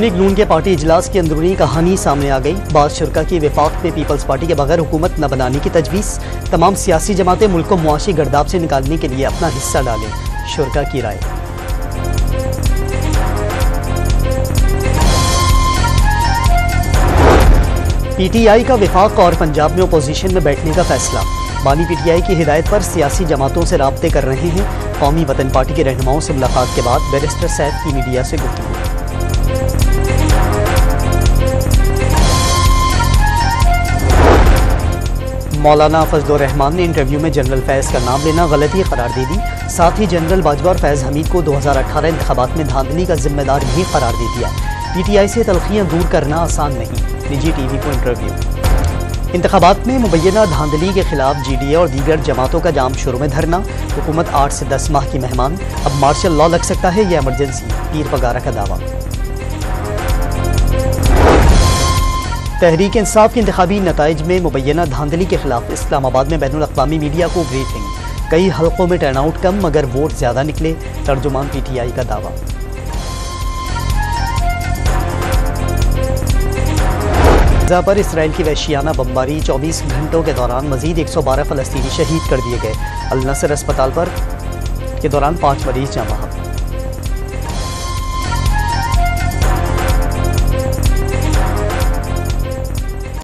League नून के party इजलास की अंदरूनी कहानी सामने आ गई। बाज़ शुरका की वफाक में पीपल्स पार्टी के बगैर हुकूमत न बनाने की तजवीज़। तमाम सियासी जमातें मुल्क को मुआशी गर्दाब से निकालने के लिए अपना हिस्सा डालें, शुरका की राय। PTI का वफाक और पंजाब में अपोजिशन में बैठने का फैसला। बानी PTI की हिदायत पर सियासी जमातों से राब्ते कर रहे हैं। कौमी वतन पार्टी के रहनुमाओं से मुलाकात के बाद बैरिस्टर सैफ की मीडिया से गुफ्तगू। मौलाना फजलुर रहमान ने इंटरव्यू में जनरल फैज़ का नाम लेना गलती करार दे दी। साथ ही जनरल बाजवा और फैज़ हमीद को 2018 इंतखाबात में धांधली का जिम्मेदार भी करार दे दिया। PTI से तलखियाँ दूर करना आसान नहीं, निजी TV को इंटरव्यू। इंतखाबात में मुबैना धांधली के खिलाफ GDA और दीगर जमातों का जाम शुरू में धरना। हुकूमत 8 से 10 माह की मेहमान, अब मार्शल लॉ लग सकता है या एमरजेंसी, पीर वगारा का दावा। तहरीक इंसाफ के इंतखाबी नताइज में मुबैना धांधली के खिलाफ इस्लामाबाद में बैनुल अक़वामी मीडिया को ब्रीफिंग। कई हल्कों में टर्नआउट कम मगर वोट ज्यादा निकले, तर्जुमान PTI का दावा। गाज़ा पर इसराइल की वहशियाना बमबारी, 24 घंटों के दौरान मजीद 112 फ़लस्तीनी शहीद कर दिए गए। अल नसर अस्पताल पर के दौरान 5 मरीज जमा।